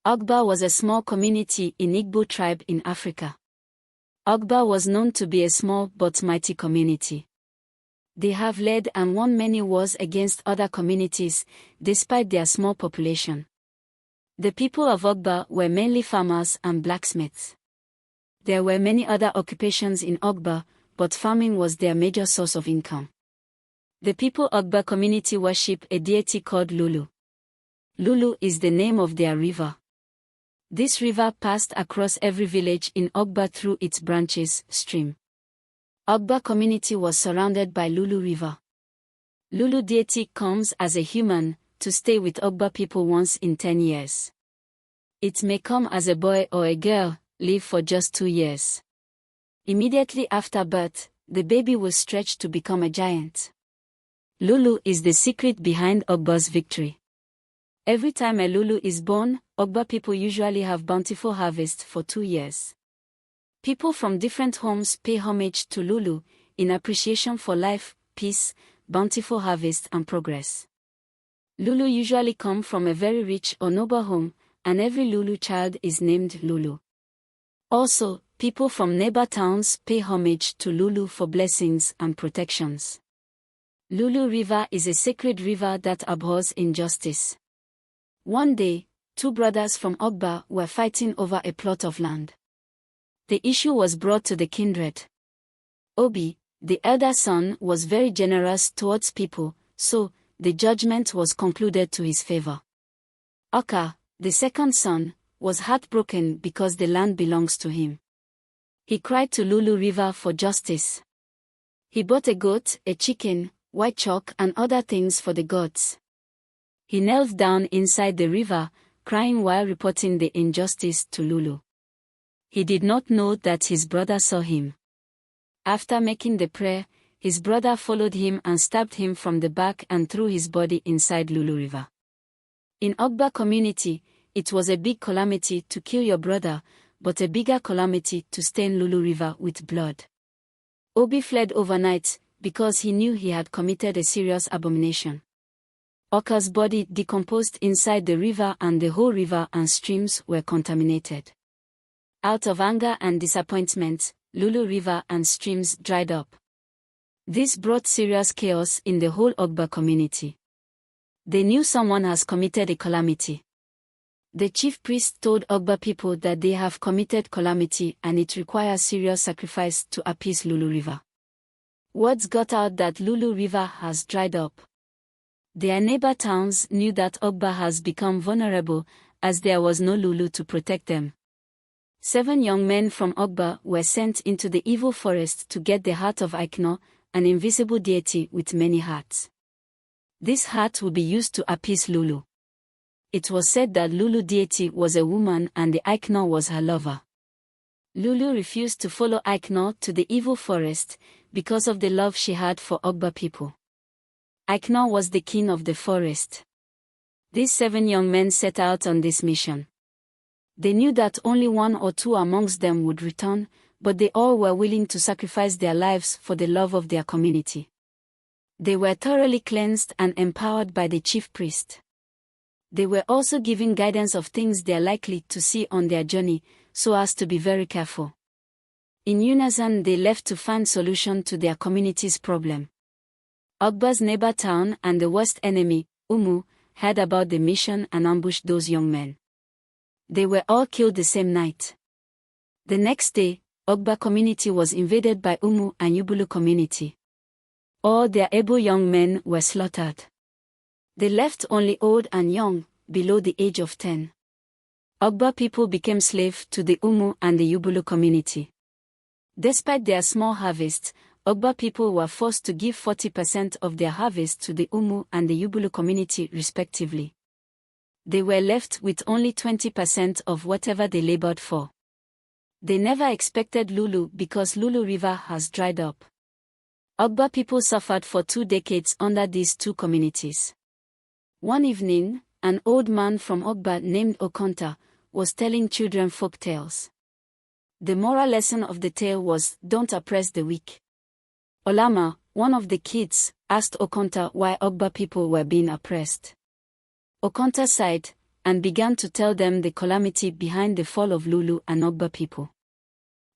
Ogba was a small community in Igbo tribe in Africa. Ogba was known to be a small but mighty community. They have led and won many wars against other communities, despite their small population. The people of Ogba were mainly farmers and blacksmiths. There were many other occupations in Ogba, but farming was their major source of income. The people Ogba community worship a deity called Lulu. Lulu is the name of their river. This river passed across every village in Ogba through its branches, stream. Ogba community was surrounded by Lulu River. Lulu deity comes as a human, to stay with Ogba people once in 10 years. It may come as a boy or a girl, live for just 2 years. Immediately after birth, the baby will stretch to become a giant. Lulu is the secret behind Ogba's victory. Every time a Lulu is born, Ogba people usually have bountiful harvest for 2 years. People from different homes pay homage to Lulu, in appreciation for life, peace, bountiful harvest and progress. Lulu usually come from a very rich or noble home, and every Lulu child is named Lulu. Also, people from neighbor towns pay homage to Lulu for blessings and protections. Lulu River is a sacred river that abhors injustice. One day, 2 brothers from Ogba were fighting over a plot of land. The issue was brought to the kindred. Obi, the elder son, was very generous towards people, so the judgment was concluded to his favor. Oka, the second son, was heartbroken because the land belongs to him. He cried to Lulu River for justice. He bought a goat, a chicken, white chalk and other things for the gods. He knelt down inside the river, crying while reporting the injustice to Lulu. He did not know that his brother saw him. After making the prayer, his brother followed him and stabbed him from the back and threw his body inside Lulu River. In Ogba community, it was a big calamity to kill your brother, but a bigger calamity to stain Lulu River with blood. Obi fled overnight, because he knew he had committed a serious abomination. Oka's body decomposed inside the river and the whole river and streams were contaminated. Out of anger and disappointment, Lulu River and streams dried up. This brought serious chaos in the whole Ogba community. They knew someone has committed a calamity. The chief priest told Ogba people that they have committed calamity and it requires serious sacrifice to appease Lulu River. Words got out that Lulu River has dried up. Their neighbor towns knew that Ogba has become vulnerable, as there was no Lulu to protect them. 7 young men from Ogba were sent into the evil forest to get the heart of Aikno, an invisible deity with many hearts. This heart would be used to appease Lulu. It was said that Lulu deity was a woman and the Aikno was her lover. Lulu refused to follow Aikno to the evil forest, because of the love she had for Ogba people. Aikno was the king of the forest. These 7 young men set out on this mission. They knew that only 1 or 2 amongst them would return, but they all were willing to sacrifice their lives for the love of their community. They were thoroughly cleansed and empowered by the chief priest. They were also given guidance of things they are likely to see on their journey, so as to be very careful. In unison they left to find solution to their community's problem. Ogba's neighbor town and the worst enemy, Umu, heard about the mission and ambushed those young men. They were all killed the same night. The next day, Ogba community was invaded by Umu and Ubulu community. All their able young men were slaughtered. They left only old and young, below the age of 10. Ogba people became slaves to the Umu and the Ubulu community. Despite their small harvest, Ogba people were forced to give 40% of their harvest to the Umu and the Ubulu community respectively. They were left with only 20% of whatever they labored for. They never expected Lulu because Lulu River has dried up. Ogba people suffered for 2 decades under these 2 communities. One evening, an old man from Ogba named Okonta was telling children folk tales. The moral lesson of the tale was, don't oppress the weak. Olama, one of the kids, asked Okonta why Ogba people were being oppressed. Okonta sighed, and began to tell them the calamity behind the fall of Lulu and Ogba people.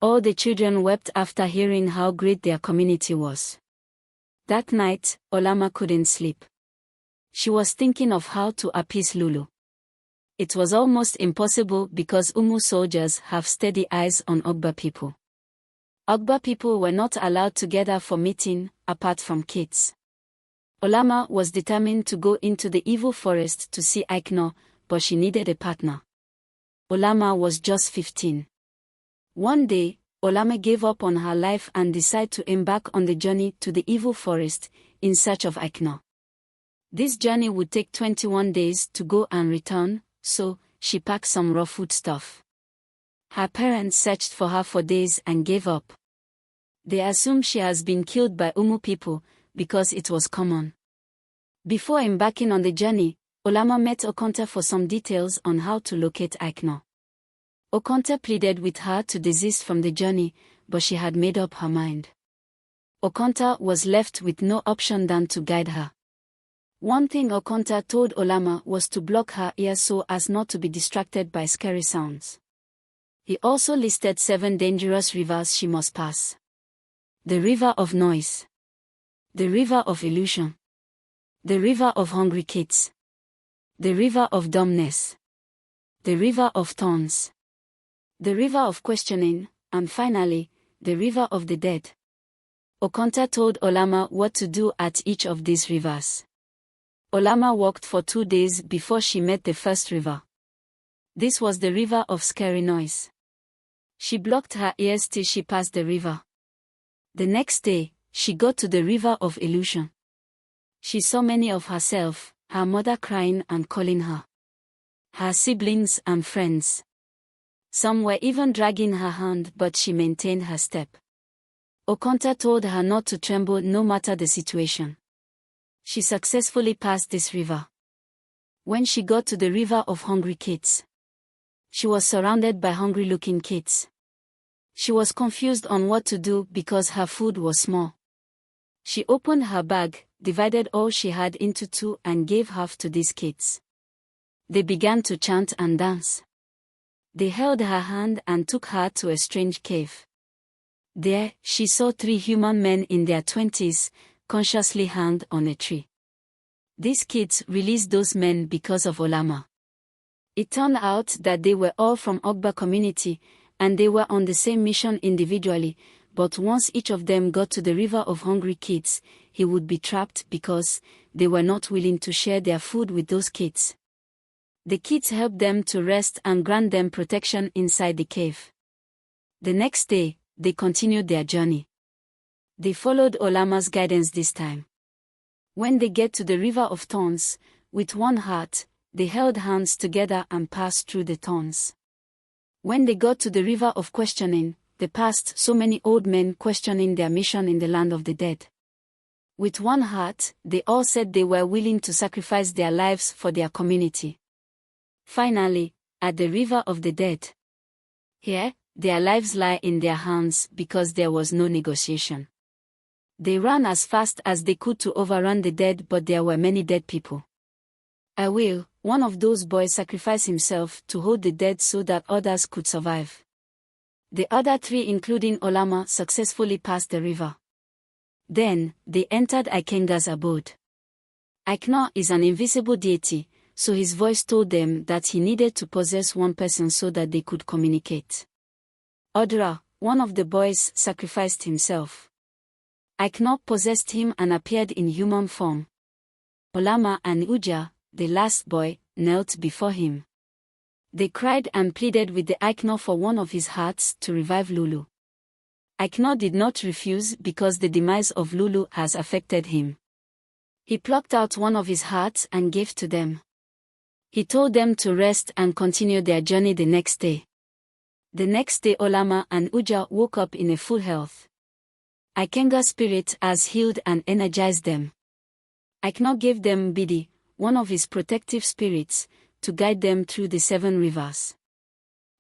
All the children wept after hearing how great their community was. That night, Olama couldn't sleep. She was thinking of how to appease Lulu. It was almost impossible because Umu soldiers have steady eyes on Ogba people. Ogba people were not allowed to gather for meeting, apart from kids. Olama was determined to go into the evil forest to see Aikno, but she needed a partner. Olama was just 15. One day, Olama gave up on her life and decided to embark on the journey to the evil forest, in search of Aikno. This journey would take 21 days to go and return, so she packed some raw food stuff. Her parents searched for her for days and gave up. They assume she has been killed by Umu people, because it was common. Before embarking on the journey, Olama met Okonta for some details on how to locate Aikno. Okonta pleaded with her to desist from the journey, but she had made up her mind. Okonta was left with no option than to guide her. One thing Okonta told Olama was to block her ears so as not to be distracted by scary sounds. He also listed 7 dangerous rivers she must pass. The river of noise. The river of illusion. The river of hungry kids. The river of dumbness. The river of thorns. The river of questioning, and finally, the river of the dead. Okonta told Olama what to do at each of these rivers. Olama walked for 2 days before she met the first river. This was the river of scary noise. She blocked her ears till she passed the river. The next day, she got to the river of illusion. She saw many of herself, her mother crying and calling her. Her siblings and friends. Some were even dragging her hand, but she maintained her step. Okonta told her not to tremble no matter the situation. She successfully passed this river. When she got to the river of hungry kids, she was surrounded by hungry-looking kids. She was confused on what to do because her food was small. She opened her bag, divided all she had into 2 and gave half to these kids. They began to chant and dance. They held her hand and took her to a strange cave. There, she saw 3 human men in their 20s, consciously hanged on a tree. These kids released those men because of Olama. It turned out that they were all from Ogba community, and they were on the same mission individually, but once each of them got to the river of hungry kids, he would be trapped because they were not willing to share their food with those kids. The kids helped them to rest and grant them protection inside the cave. The next day, they continued their journey. They followed Olama's guidance this time. When they get to the river of thorns, with one heart, they held hands together and passed through the thorns. When they got to the river of questioning, they passed so many old men questioning their mission in the land of the dead. With one heart, they all said they were willing to sacrifice their lives for their community. Finally, at the river of the dead. Here, their lives lie in their hands because there was no negotiation. They ran as fast as they could to overrun the dead, but there were many dead people. One of those boys sacrificed himself to hold the dead so that others could survive. The other 3, including Olama, successfully passed the river. Then, they entered Ikenga's abode. Aikno is an invisible deity, so his voice told them that he needed to possess one person so that they could communicate. Odra, one of the boys, sacrificed himself. Aikno possessed him and appeared in human form. Olama and Uja, the last boy, knelt before him. They cried and pleaded with the Aikno for one of his hearts to revive Lulu. Aikno did not refuse because the demise of Lulu has affected him. He plucked out one of his hearts and gave to them. He told them to rest and continue their journey the next day. The next day Olama and Uja woke up in a full health. Ikenga's spirit has healed and energized them. Aikno gave them Bidi, one of his protective spirits, to guide them through the 7 rivers.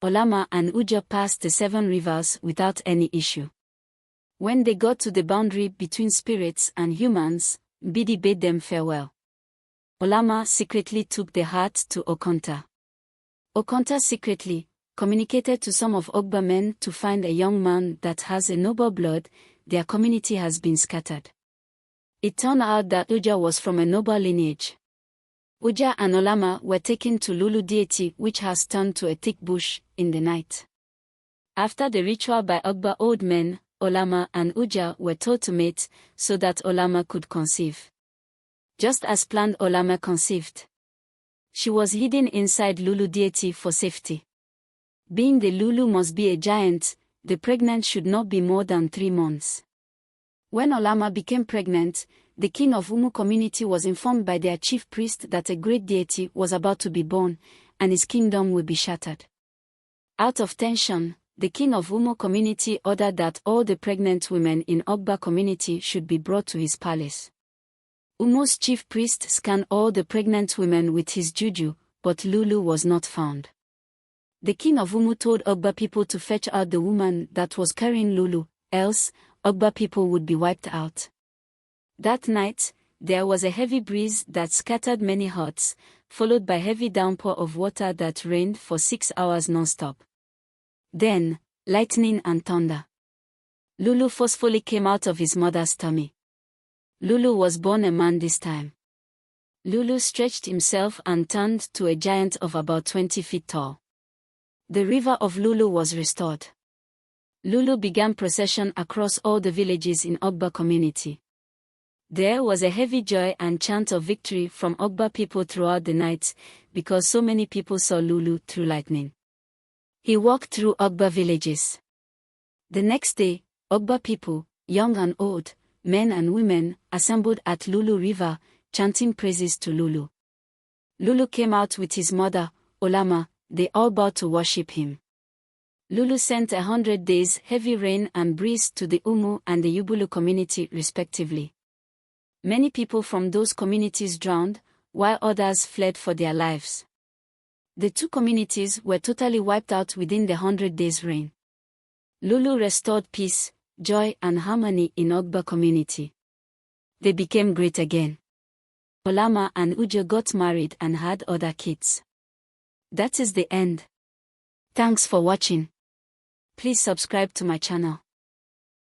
Olama and Uja passed the 7 rivers without any issue. When they got to the boundary between spirits and humans, Bidi bade them farewell. Olama secretly took the heart to Okonta. Okonta secretly communicated to some of Ogba men to find a young man that has a noble blood. Their community has been scattered. It turned out that Uja was from a noble lineage. Uja and Olama were taken to Lulu deity, which has turned to a thick bush in the night. After the ritual by Ogba old men, Olama and Uja were told to mate so that Olama could conceive. Just as planned, Olama conceived. She was hidden inside Lulu deity for safety. Being the Lulu must be a giant, the pregnant should not be more than 3 months. When Olama became pregnant, the king of Umu community was informed by their chief priest that a great deity was about to be born, and his kingdom would be shattered. Out of tension, the king of Umu community ordered that all the pregnant women in Ogba community should be brought to his palace. Umu's chief priest scanned all the pregnant women with his juju, but Lulu was not found. The king of Umu told Ogba people to fetch out the woman that was carrying Lulu, else, Ogba people would be wiped out. That night, there was a heavy breeze that scattered many huts, followed by heavy downpour of water that rained for 6 hours non-stop. Then, lightning and thunder. Lulu forcefully came out of his mother's tummy. Lulu was born a man this time. Lulu stretched himself and turned to a giant of about 20 feet tall. The river of Lulu was restored. Lulu began procession across all the villages in Ogba community. There was a heavy joy and chant of victory from Ogba people throughout the night, because so many people saw Lulu through lightning. He walked through Ogba villages. The next day, Ogba people, young and old, men and women, assembled at Lulu River, chanting praises to Lulu. Lulu came out with his mother, Olama. They all bowed to worship him. Lulu sent 100 days heavy rain and breeze to the Umu and the Ubulu community respectively. Many people from those communities drowned, while others fled for their lives. The 2 communities were totally wiped out within the 100 days rain. Lulu restored peace, joy and harmony in Ogba community. They became great again. Olama and Uja got married and had other kids. That is the end. Thanks for watching. Please subscribe to my channel.